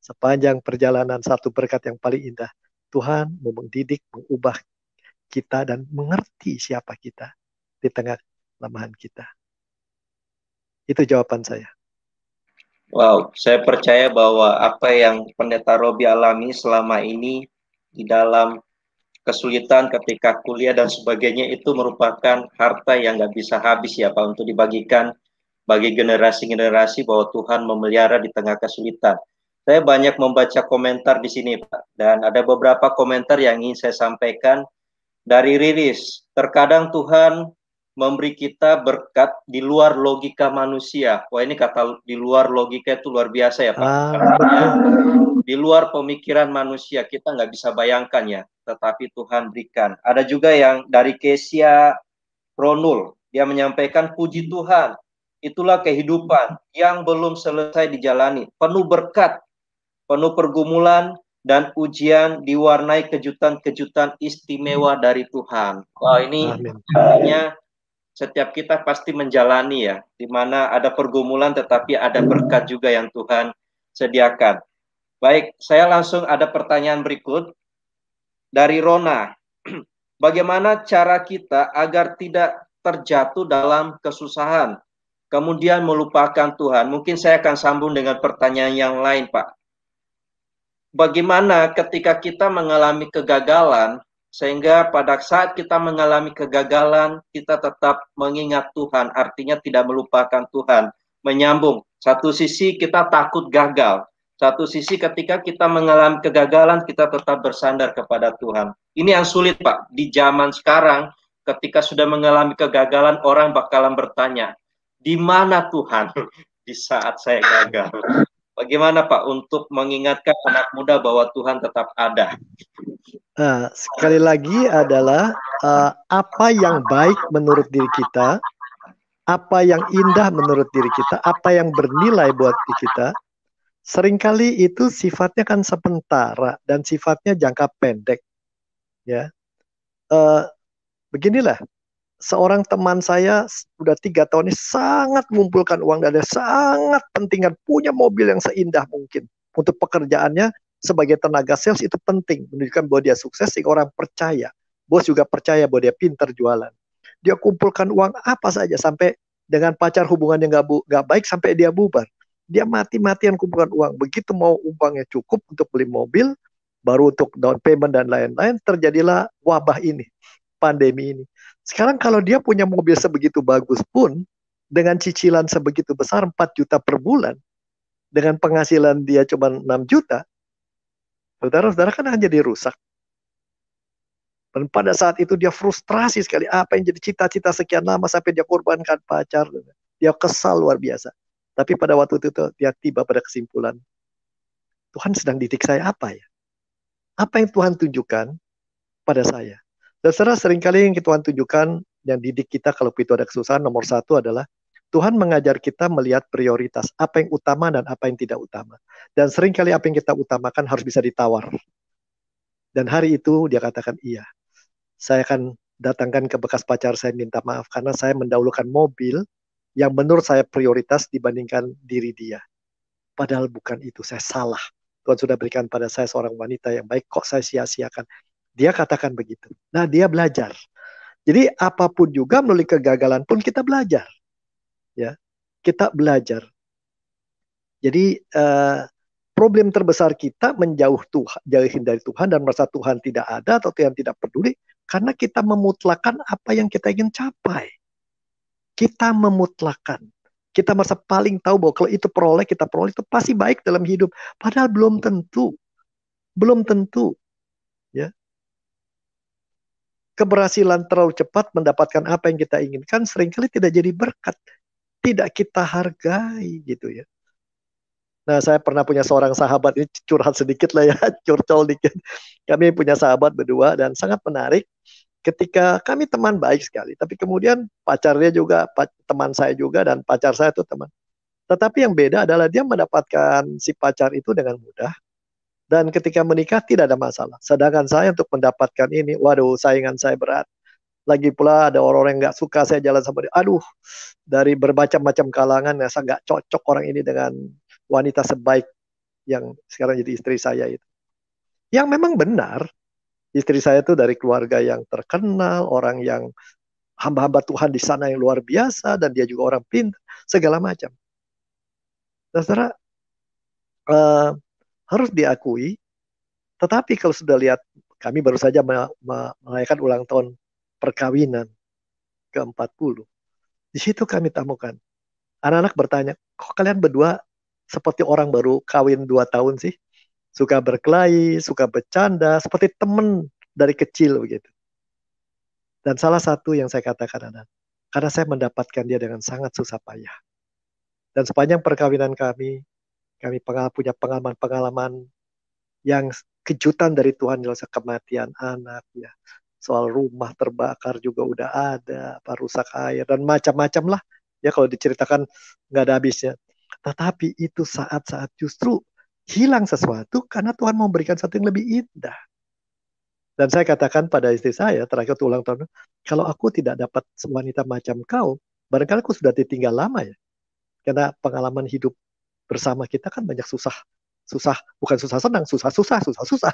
sepanjang perjalanan satu berkat yang paling indah, Tuhan mau mendidik, mengubah kita dan mengerti siapa kita di tengah kelemahan kita. Itu jawaban saya.
Wow, saya percaya bahwa apa yang Pendeta Robi alami selama ini di dalam kesulitan ketika kuliah dan sebagainya itu merupakan harta yang nggak bisa habis ya Pak, untuk dibagikan bagi generasi-generasi bahwa Tuhan memelihara di tengah kesulitan. Saya banyak membaca komentar di sini Pak, dan ada beberapa komentar yang ingin saya sampaikan. Dari Riris, terkadang Tuhan memberi kita berkat di luar logika manusia. Wah, ini kata di luar logika itu luar biasa ya Pak. Artinya di luar pemikiran manusia, kita nggak bisa bayangkan ya, tetapi Tuhan berikan. Ada juga yang dari Kesia Ronul, dia menyampaikan, puji Tuhan, itulah kehidupan yang belum selesai dijalani, penuh berkat, penuh pergumulan, dan ujian diwarnai kejutan-kejutan istimewa dari Tuhan. Wah, ini artinya setiap kita pasti menjalani ya, di mana ada pergumulan tetapi ada berkat juga yang Tuhan sediakan. Baik, saya langsung ada pertanyaan berikut dari Rona. Bagaimana cara kita agar tidak terjatuh dalam kesusahan, kemudian melupakan Tuhan? Mungkin saya akan sambung dengan pertanyaan yang lain, Pak. Bagaimana ketika kita mengalami kegagalan, sehingga pada saat kita mengalami kegagalan, kita tetap mengingat Tuhan, artinya tidak melupakan Tuhan. Menyambung, satu sisi kita takut gagal, satu sisi ketika kita mengalami kegagalan, kita tetap bersandar kepada Tuhan. Ini yang sulit, Pak. Di zaman sekarang, ketika sudah mengalami kegagalan, orang bakalan bertanya, di mana Tuhan di saat saya gagal? Bagaimana Pak untuk mengingatkan anak muda bahwa Tuhan tetap ada?
Nah, sekali lagi adalah apa yang baik menurut diri kita, apa yang indah menurut diri kita, apa yang bernilai buat diri kita, seringkali itu sifatnya kan sementara dan sifatnya jangka pendek. Ya, beginilah. Seorang teman saya sudah 3 tahun ini sangat mengumpulkan uang dan dia sangat penting punya mobil yang seindah mungkin. Untuk pekerjaannya sebagai tenaga sales itu penting. Menunjukkan bahwa dia sukses sehingga orang percaya. Bos juga percaya bahwa dia pintar jualan. Dia kumpulkan uang apa saja sampai dengan pacar hubungannya nggak baik sampai dia bubar. Dia mati-matian kumpulkan uang. Begitu mau uangnya cukup untuk beli mobil, baru untuk down payment dan lain-lain, terjadilah wabah ini, pandemi ini. Sekarang kalau dia punya mobil sebegitu bagus pun, dengan cicilan sebegitu besar 4 juta per bulan, dengan penghasilan dia cuma 6 juta, saudara-saudara kan akan jadi rusak. Dan pada saat itu dia frustrasi sekali, apa yang jadi cita-cita sekian lama sampai dia korbankan pacar. Dia kesal luar biasa. Tapi pada waktu itu dia tiba pada kesimpulan, Tuhan sedang didik saya apa ya? Apa yang Tuhan tunjukkan pada saya? Dan seringkali yang Tuhan tunjukkan, yang didik kita kalau itu ada kesusahan, nomor 1 adalah Tuhan mengajar kita melihat prioritas, apa yang utama dan apa yang tidak utama. Dan seringkali apa yang kita utamakan harus bisa ditawar. Dan hari itu dia katakan, iya, saya akan datangkan ke bekas pacar saya minta maaf, karena saya mendahulukan mobil yang menurut saya prioritas dibandingkan diri dia. Padahal bukan itu, saya salah. Tuhan sudah berikan pada saya seorang wanita yang baik, kok saya sia-siakan. Dia katakan begitu. Nah, dia belajar. Jadi apapun juga melalui kegagalan pun kita belajar. Ya, kita belajar. Jadi problem terbesar kita jauhin dari Tuhan dan merasa Tuhan tidak ada atau Tuhan tidak peduli karena kita memutlakan apa yang kita ingin capai. Kita memutlakan. Kita merasa paling tahu bahwa kalau itu kita peroleh itu pasti baik dalam hidup. Padahal belum tentu. Belum tentu. Ya. Keberhasilan terlalu cepat mendapatkan apa yang kita inginkan seringkali tidak jadi berkat, tidak kita hargai gitu ya. Nah, saya pernah punya seorang sahabat, ini curhat sedikit lah ya, curcol dikit. Kami punya sahabat berdua dan sangat menarik ketika kami teman baik sekali, tapi kemudian pacarnya juga teman saya juga dan pacar saya itu teman. Tetapi yang beda adalah dia mendapatkan si pacar itu dengan mudah. Dan ketika menikah tidak ada masalah. Sedangkan saya untuk mendapatkan ini, waduh, saingan saya berat. Lagi pula ada orang-orang yang nggak suka saya jalan sama dia. Aduh, dari bermacam-macam kalangan, saya nggak cocok orang ini dengan wanita sebaik yang sekarang jadi istri saya itu. Yang memang benar, istri saya itu dari keluarga yang terkenal, orang yang hamba-hamba Tuhan di sana yang luar biasa, dan dia juga orang pintar, segala macam. Saudara, harus diakui, tetapi kalau sudah lihat, kami baru saja merayakan ulang tahun perkawinan ke-40. Di situ kami temukan, anak-anak bertanya, kok kalian berdua seperti orang baru kawin 2 tahun sih? Suka berkelahi, suka bercanda, seperti teman dari kecil begitu. Dan salah satu yang saya katakan adalah, karena saya mendapatkan dia dengan sangat susah payah. Dan sepanjang perkawinan kami punya pengalaman-pengalaman yang kejutan dari Tuhan, jelas kematian anak, ya, soal rumah terbakar juga udah ada, rusak air dan macam-macam lah, ya kalau diceritakan nggak ada habisnya. Tetapi itu saat-saat justru hilang sesuatu karena Tuhan mau memberikan sesuatu yang lebih indah. Dan saya katakan pada istri saya, terakhir waktu ulang tahun, kalau aku tidak dapat wanita macam kau, barangkali aku sudah ditinggal lama ya. Karena pengalaman hidup bersama kita kan banyak susah, susah, bukan susah senang, susah, susah, susah, susah.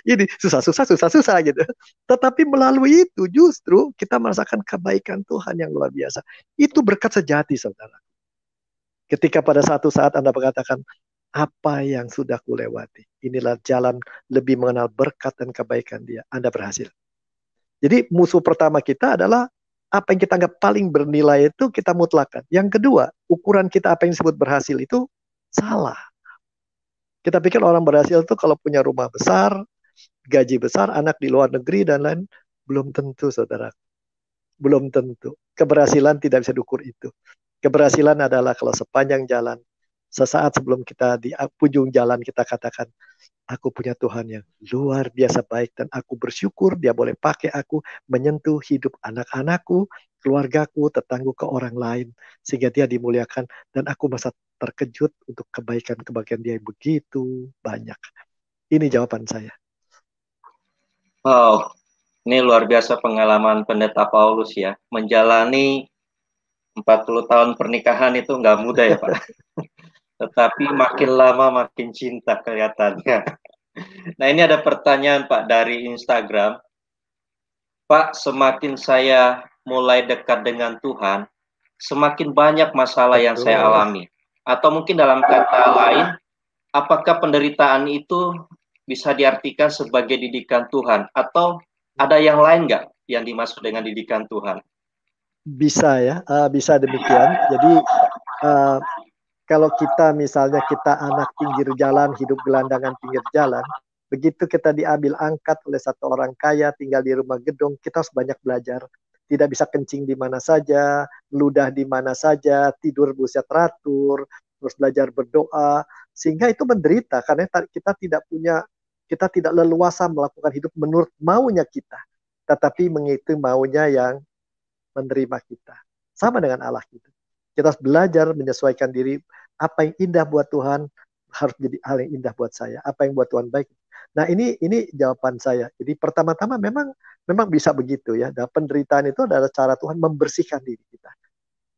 Ini susah, susah, susah, susah gitu. Tetapi melalui itu justru kita merasakan kebaikan Tuhan yang luar biasa. Itu berkat sejati, saudara. Ketika pada satu saat Anda mengatakan, apa yang sudah kulewati, inilah jalan lebih mengenal berkat dan kebaikan dia, Anda berhasil. Jadi musuh pertama kita adalah apa yang kita anggap paling bernilai itu kita mutlakan. Yang kedua, ukuran kita apa yang disebut berhasil itu salah. Kita pikir orang berhasil itu kalau punya rumah besar, gaji besar, anak di luar negeri, dan lain. Belum tentu, saudara. Belum tentu. Keberhasilan tidak bisa diukur itu. Keberhasilan adalah kalau sepanjang jalan, sesaat sebelum kita di ujung jalan kita katakan, aku punya Tuhan yang luar biasa baik dan aku bersyukur dia boleh pakai aku menyentuh hidup anak-anakku, keluargaku, tetanggu ke orang lain sehingga dia dimuliakan dan aku merasa terkejut untuk kebaikan-kebaikan dia yang begitu banyak. Ini jawaban saya.
Wow, ini luar biasa pengalaman Pendeta Paulus ya. Menjalani 40 tahun pernikahan itu nggak mudah ya Pak. Tetapi makin lama makin cinta kelihatannya. Nah ini ada pertanyaan Pak dari Instagram. Pak, semakin saya mulai dekat dengan Tuhan, semakin banyak masalah yang saya
Betul.
alami. Atau mungkin dalam kata lain, apakah penderitaan itu bisa diartikan sebagai didikan Tuhan? Atau ada yang lain nggak yang dimaksud dengan didikan Tuhan?
Bisa ya, bisa demikian. Jadi kalau kita misalnya kita anak pinggir jalan, hidup gelandangan pinggir jalan, begitu kita diambil angkat oleh satu orang kaya, tinggal di rumah gedung, kita harus banyak belajar. Tidak bisa kencing di mana saja, ludah di mana saja, tidur buset teratur, terus belajar berdoa, sehingga itu menderita karena kita tidak leluasa melakukan hidup menurut maunya kita, tetapi mengikuti maunya yang menerima kita. Sama dengan Allah kita. Kita harus belajar menyesuaikan diri. Apa yang indah buat Tuhan harus jadi hal yang indah buat saya. Apa yang buat Tuhan baik. Nah ini jawaban saya. Jadi pertama-tama memang bisa begitu ya. Dan penderitaan itu adalah cara Tuhan membersihkan diri kita.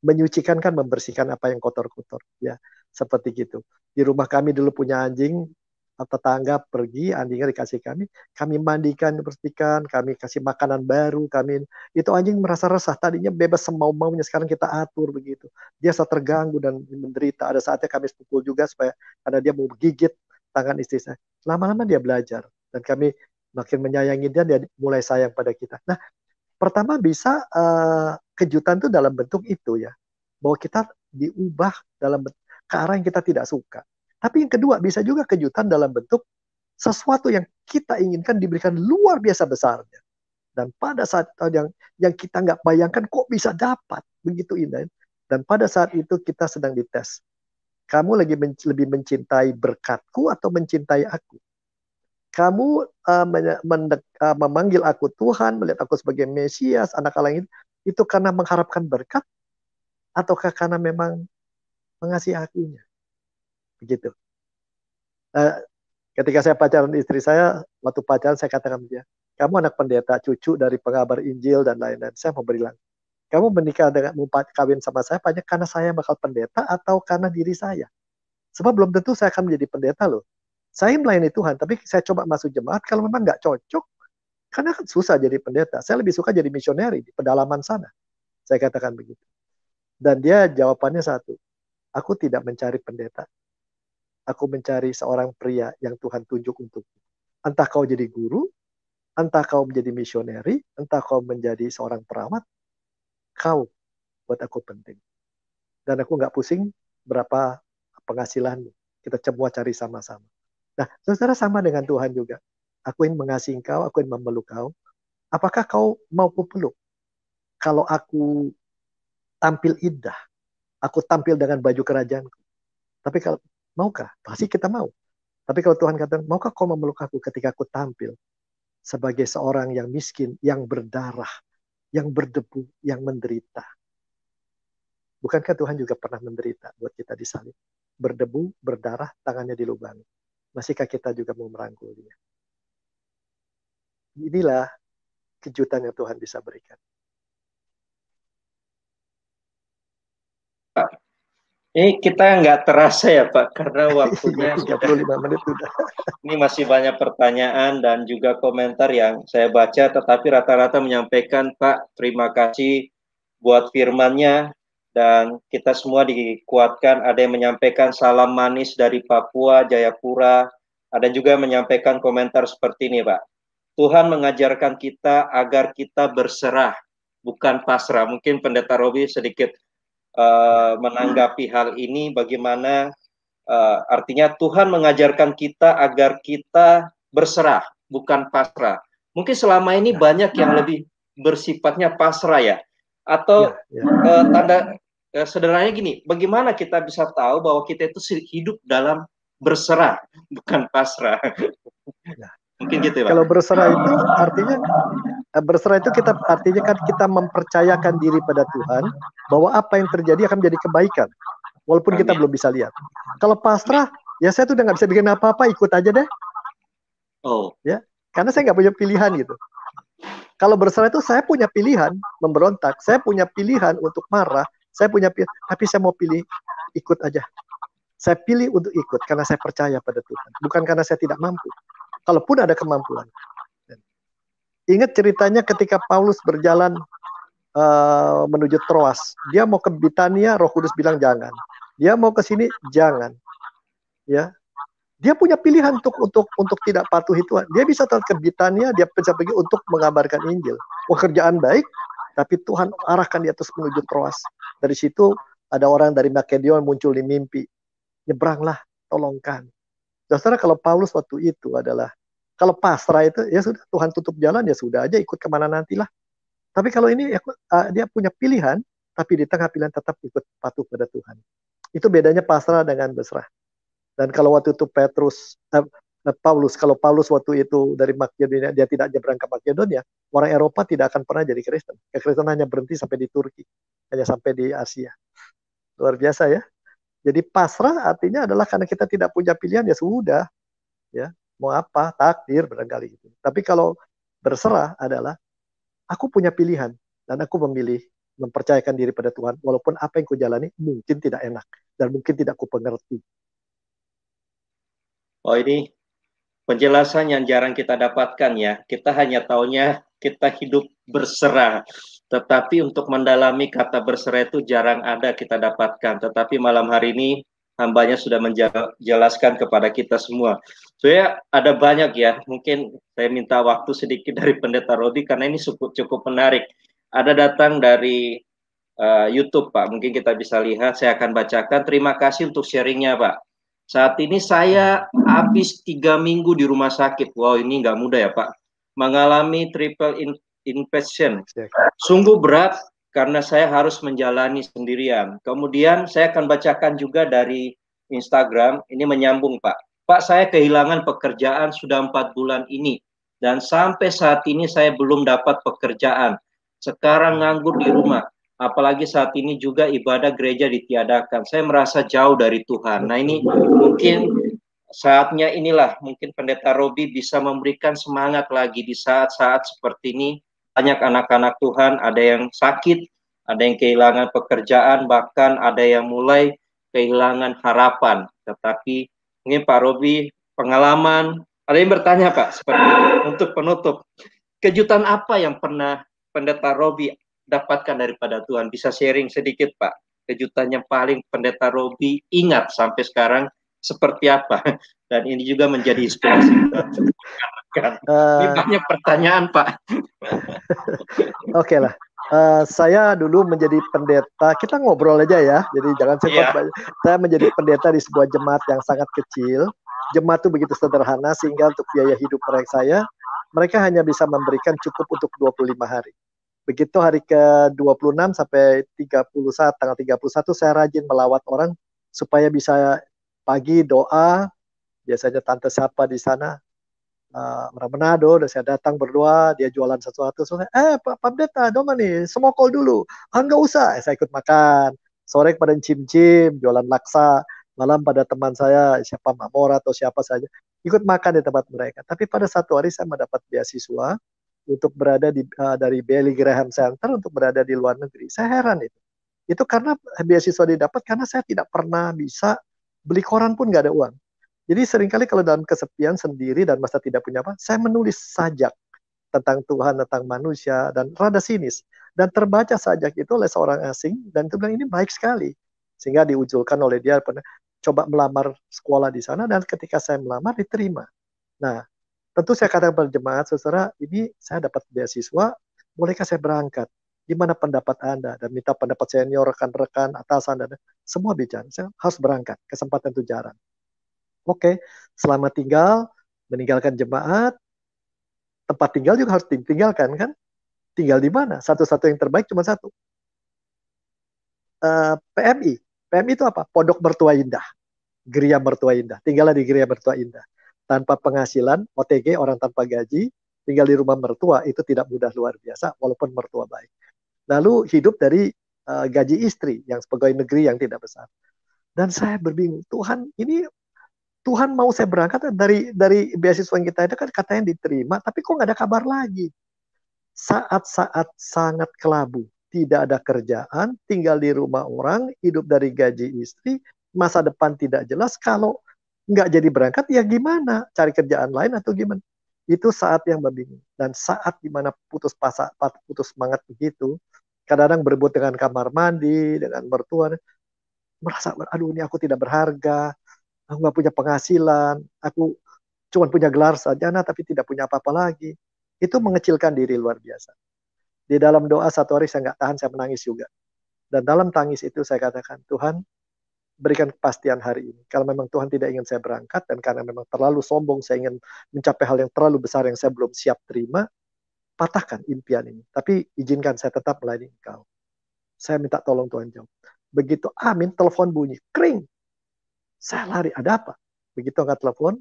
Menyucikan kan membersihkan apa yang kotor-kotor ya. Seperti gitu. Di rumah kami dulu punya anjing, tetangga pergi, anjingnya dikasih kami mandikan, bersihkan, kami kasih makanan baru, itu anjing merasa resah, tadinya bebas semau-maunya, sekarang kita atur begitu. Dia sangat terganggu dan menderita. Ada saatnya kami pukul juga supaya karena dia mau gigit tangan istri saya. Lama-lama dia belajar dan kami makin menyayangi dia mulai sayang pada kita. Nah, pertama bisa kejutan itu dalam bentuk itu ya, bahwa kita diubah dalam ke arah yang kita tidak suka. Tapi yang kedua bisa juga kejutan dalam bentuk sesuatu yang kita inginkan diberikan luar biasa besarnya. Dan pada saat yang kita nggak bayangkan kok bisa dapat begitu indah. Dan pada saat itu kita sedang dites. Kamu lebih mencintai berkatku atau mencintai aku? Kamu memanggil aku Tuhan, melihat aku sebagai Mesias, anak Allah itu karena mengharapkan berkat ataukah karena memang mengasihi akunya? Begitu. Ketika saya pacaran istri saya, waktu pacaran saya katakan dia, kamu anak pendeta, cucu dari pengabar Injil dan lain-lain. Saya mau bilang, kamu menikah dengan mau kawin sama saya hanya karena saya bakal pendeta atau karena diri saya. Sebab belum tentu saya akan menjadi pendeta loh. Saya melayani Tuhan, tapi saya coba masuk jemaat, kalau memang nggak cocok, karena kan susah jadi pendeta. Saya lebih suka jadi misioneri di pedalaman sana. Saya katakan begitu. Dan dia jawabannya satu, aku tidak mencari pendeta. Aku mencari seorang pria yang Tuhan tunjuk untukku. Entah kau jadi guru, entah kau menjadi misioneri, entah kau menjadi seorang perawat, kau buat aku penting. Dan aku nggak pusing berapa penghasilanmu. Kita semua cari sama-sama. Nah, saudara sama dengan Tuhan juga. Aku ingin mengasihi kau, aku ingin memeluk kau. Apakah kau mau kupeluk? Kalau aku tampil indah, aku tampil dengan baju kerajaanku. Tapi kalau maukah? Pasti kita mau. Tapi kalau Tuhan katakan, maukah kau memeluk aku ketika aku tampil sebagai seorang yang miskin, yang berdarah, yang berdebu, yang menderita? Bukankah Tuhan juga pernah menderita buat kita disalib? Berdebu, berdarah, tangannya dilubangi. Masihkah kita juga mau merangkul dia? inilah kejutan yang Tuhan bisa berikan.
Pak, ini kita nggak terasa ya Pak, karena waktunya
35 menit sudah.
ini masih banyak pertanyaan dan juga komentar yang saya baca, tetapi rata-rata menyampaikan, Pak, terima kasih buat firman-Nya, dan kita semua dikuatkan. Ada yang menyampaikan salam manis dari Papua, Jayapura. Ada juga menyampaikan komentar seperti ini, Pak. Tuhan mengajarkan kita agar kita berserah, bukan pasrah. Mungkin Pendeta Robi sedikit menanggapi hal ini, bagaimana artinya Tuhan mengajarkan kita agar kita berserah, bukan pasrah. Mungkin selama ini banyak yang lebih bersifatnya pasrah ya. Atau tanda sederhananya gini, bagaimana kita bisa tahu bahwa kita itu hidup dalam berserah, bukan pasrah? Mungkin gitu ya, Pak.
Kalau berserah itu artinya kita artinya kan kita mempercayakan diri pada Tuhan bahwa apa yang terjadi akan menjadi kebaikan walaupun kita belum bisa lihat. Kalau pasrah, ya saya tuh udah nggak bisa bikin apa-apa, ikut aja deh. Ya, karena saya nggak punya pilihan gitu. Kalau berserah itu saya punya pilihan memberontak, saya punya pilihan untuk marah, saya punya pilihan, tapi saya mau pilih ikut aja. Saya pilih untuk ikut karena saya percaya pada Tuhan, bukan karena saya tidak mampu. Kalaupun ada kemampuan. Ingat ceritanya ketika Paulus berjalan menuju Troas, dia mau ke Bitania, Roh Kudus bilang jangan. Dia mau ke sini, jangan. Ya, dia punya pilihan untuk tidak patuhi Tuhan. Dia bisa ke Bitania, dia bisa pergi untuk mengabarkan Injil. Pekerjaan baik, tapi Tuhan arahkan dia terus menuju Troas. Dari situ ada orang dari Makedonia muncul di mimpi. Nyebranglah, tolongkan. Saudara, kalau Paulus waktu itu adalah, kalau pasrah itu, ya sudah, Tuhan tutup jalan, ya sudah aja, ikut kemana nantilah. Tapi kalau ini, dia punya pilihan, tapi di tengah pilihan tetap ikut patuh pada Tuhan. Itu bedanya pasrah dengan berserah. Dan kalau waktu itu kalau Paulus waktu itu dari Makedonia, dia tidak nyebrang ke Makedonia, orang Eropa tidak akan pernah jadi Kristen. Kristen hanya berhenti sampai di Turki, hanya sampai di Asia. Luar biasa ya. Jadi pasrah artinya adalah karena kita tidak punya pilihan, ya sudah, ya mau apa, takdir barangkali gitu. Tapi kalau berserah adalah aku punya pilihan dan aku memilih mempercayakan diri pada Tuhan, walaupun apa yang kujalani mungkin tidak enak dan mungkin tidak kupengerti.
Oh, ini penjelasan yang jarang kita dapatkan ya. Kita hanya taunya kita hidup berserah. Tetapi untuk mendalami kata berserah itu jarang ada kita dapatkan. Tetapi malam hari ini hambanya sudah menjelaskan kepada kita semua. Saya ada banyak ya. Mungkin saya minta waktu sedikit dari Pendeta Rodi karena ini cukup menarik. Ada datang dari YouTube, Pak. Mungkin kita bisa lihat. Saya akan bacakan. Terima kasih untuk sharingnya, Pak. Saat ini saya habis 3 minggu di rumah sakit. Wow, ini nggak mudah ya, Pak. Mengalami triple infection. Sungguh berat karena saya harus menjalani sendirian. Kemudian saya akan bacakan juga dari Instagram. Ini menyambung, Pak. Pak, saya kehilangan pekerjaan sudah 4 bulan ini. Dan sampai saat ini saya belum dapat pekerjaan. Sekarang nganggur di rumah. Apalagi saat ini juga ibadah gereja ditiadakan. Saya merasa jauh dari Tuhan. Nah, ini mungkin saatnya inilah mungkin Pendeta Robi bisa memberikan semangat lagi di saat-saat seperti ini. Banyak anak-anak Tuhan, ada yang sakit, ada yang kehilangan pekerjaan, bahkan ada yang mulai kehilangan harapan. Tetapi mungkin Pak Robi pengalaman, ada yang bertanya Pak, seperti itu. Untuk penutup, kejutan apa yang pernah Pendeta Robi dapatkan daripada Tuhan? Bisa sharing sedikit Pak, kejutan yang paling Pendeta Robi ingat sampai sekarang seperti apa? Dan ini juga menjadi inspirasi. Ini banyak pertanyaan Pak.
Oke lah. Saya dulu menjadi pendeta, kita ngobrol aja ya, jadi jangan sempat. Saya menjadi pendeta di sebuah jemaat yang sangat kecil. Jemaat itu begitu sederhana sehingga untuk biaya hidup mereka hanya bisa memberikan cukup untuk 25 hari. Begitu hari ke-26 sampai 31, tanggal 31 saya rajin melawat orang supaya bisa pagi doa, biasanya tante siapa di sana, orang Manado, dan saya datang berdoa, dia jualan sesuatu, so saya, Pak Pendeta, dong nih, semua call dulu, enggak usah, saya ikut makan, sore pada cim-cim, jualan laksa, malam pada teman saya, siapa Mamora atau siapa saja, ikut makan di tempat mereka. Tapi pada satu hari saya mendapat beasiswa untuk berada dari Billy Graham Center untuk berada di luar negeri. Saya heran itu. Itu karena beasiswa didapat karena saya tidak pernah bisa beli koran pun nggak ada uang. Jadi seringkali kalau dalam kesepian sendiri dan masa tidak punya apa, saya menulis sajak tentang Tuhan, tentang manusia, dan rada sinis. Dan terbaca sajak itu oleh seorang asing, dan itu bilang ini baik sekali. Sehingga diusulkan oleh dia, coba melamar sekolah di sana, dan ketika saya melamar, diterima. Nah, tentu saya katakan pada jemaat, saudara, ini saya dapat beasiswa, bolehkah saya berangkat? Gimana pendapat Anda? Dan minta pendapat senior, rekan-rekan, atasan, dan semua bicara. Saya harus berangkat, kesempatan itu jarang. Oke, selama tinggal, meninggalkan jemaat, tempat tinggal juga harus ditinggalkan kan? Tinggal di mana? Satu-satu yang terbaik cuma satu. PMI. PMI itu apa? Pondok Mertua Indah. Geria Mertua Indah. Tinggallah di Geria Mertua Indah. Tanpa penghasilan, OTG, orang tanpa gaji, tinggal di rumah mertua, itu tidak mudah luar biasa, walaupun mertua baik. Lalu hidup dari gaji istri, yang pegawai negeri yang tidak besar. Dan saya berbingung, Tuhan, ini Tuhan mau saya berangkat dari beasiswa yang kita itu kan katanya diterima, tapi kok nggak ada kabar lagi. Saat-saat sangat kelabu, tidak ada kerjaan, tinggal di rumah orang, hidup dari gaji istri, masa depan tidak jelas. Kalau nggak jadi berangkat, ya gimana? Cari kerjaan lain atau gimana? Itu saat yang membingung. Dan saat dimana putus semangat begitu, kadang-kadang berebut dengan kamar mandi, dengan mertua, merasa, aduh ini aku tidak berharga, aku nggak punya penghasilan, aku cuma punya gelar sarjana tapi tidak punya apa-apa lagi. Itu mengecilkan diri luar biasa. Di dalam doa satu hari saya nggak tahan, saya menangis juga. Dan dalam tangis itu saya katakan, Tuhan berikan kepastian hari ini. Kalau memang Tuhan tidak ingin saya berangkat, dan karena memang terlalu sombong, saya ingin mencapai hal yang terlalu besar yang saya belum siap terima, patahkan impian ini. Tapi izinkan saya tetap melayani Engkau. Saya minta tolong Tuhan jawab. Begitu amin, telepon bunyi, kering. Saya lari, ada apa? Begitu angkat telepon,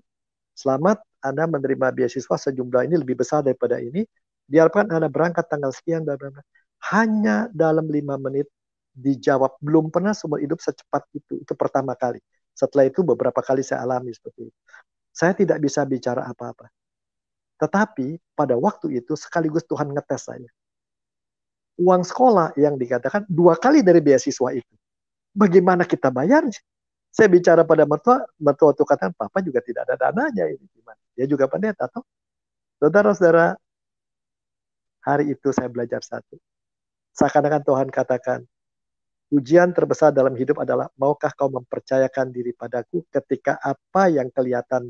selamat, Anda menerima beasiswa sejumlah ini lebih besar daripada ini. Diharapkan Anda berangkat tanggal sekian, bla bla bla. Hanya dalam 5 menit dijawab. Belum pernah seumur hidup secepat itu. Itu pertama kali. Setelah itu beberapa kali saya alami seperti itu. Saya tidak bisa bicara apa-apa. Tetapi pada waktu itu sekaligus Tuhan ngetes saya. Uang sekolah yang dikatakan 2 kali dari beasiswa itu. Bagaimana kita bayar? Saya bicara pada mertua itu katakan, Papa juga tidak ada dananya ini gimana. Dia juga pendeta toh. Saudara-saudara, hari itu saya belajar satu. Seakan-akan Tuhan katakan, ujian terbesar dalam hidup adalah, maukah kau mempercayakan diri padaku ketika apa yang kelihatan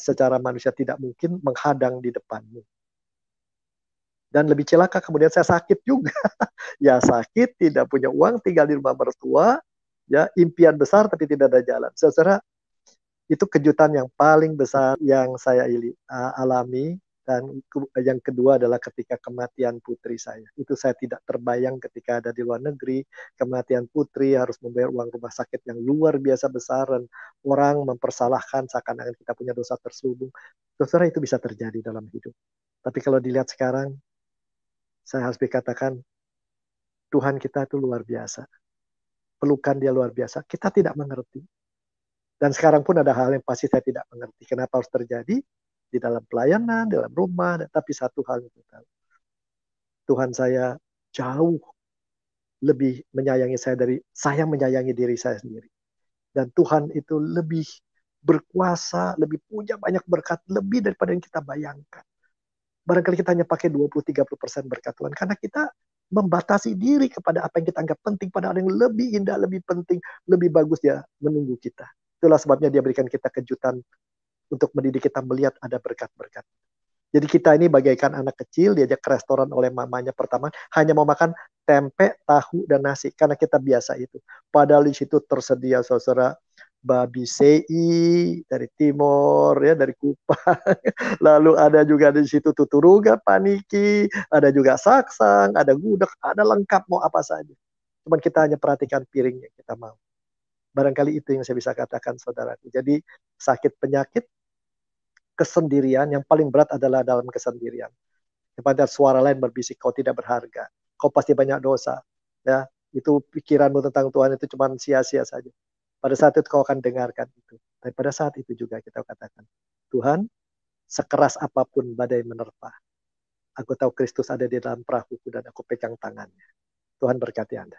secara manusia tidak mungkin menghadang di depanmu. Dan lebih celaka kemudian saya sakit juga. Ya sakit, tidak punya uang, tinggal di rumah mertua, ya impian besar tapi tidak ada jalan. Saudara, itu kejutan yang paling besar yang saya alami. Dan yang kedua adalah ketika kematian putri saya. Itu saya tidak terbayang ketika ada di luar negeri, kematian putri harus membayar uang rumah sakit yang luar biasa besar, dan orang mempersalahkan seakan-akan kita punya dosa terselubung. Saudara, itu bisa terjadi dalam hidup. Tapi kalau dilihat sekarang, saya harus dikatakan, Tuhan kita itu luar biasa. Pelukan dia luar biasa. Kita tidak mengerti. Dan sekarang pun ada hal yang pasti saya tidak mengerti. Kenapa harus terjadi? Di dalam pelayanan, dalam rumah, tapi satu hal yang tahu. Tuhan saya jauh lebih menyayangi saya dari saya menyayangi diri saya sendiri. Dan Tuhan itu lebih berkuasa, lebih punya banyak berkat, lebih daripada yang kita bayangkan. Barangkali kita hanya pakai 20-30% berkat Tuhan, karena kita membatasi diri kepada apa yang kita anggap penting, pada yang lebih indah, lebih penting, lebih bagus dia menunggu kita. Itulah sebabnya dia berikan kita kejutan untuk mendidik kita melihat ada berkat-berkat. Jadi kita ini bagaikan anak kecil diajak ke restoran oleh mamanya pertama, hanya mau makan tempe, tahu, dan nasi, karena kita biasa itu. Padahal di situ tersedia saudara babi sei dari timur, ya dari Kupang. Lalu ada juga di situ tuturuga, paniki, ada juga saksang, ada gudeg, ada lengkap mau apa saja. Cuman kita hanya perhatikan piringnya kita mau. Barangkali itu yang saya bisa katakan saudaraku. Jadi sakit penyakit, kesendirian, yang paling berat adalah dalam kesendirian. Kepada suara lain berbisik, kau tidak berharga, kau pasti banyak dosa. Ya, itu pikiranmu tentang Tuhan itu cuma sia-sia saja. Pada saat itu kau akan dengarkan itu. Tapi pada saat itu juga kita katakan, Tuhan, sekeras apapun badai menerpa, aku tahu Kristus ada di dalam perahuku dan aku pegang tangannya. Tuhan berkati Anda.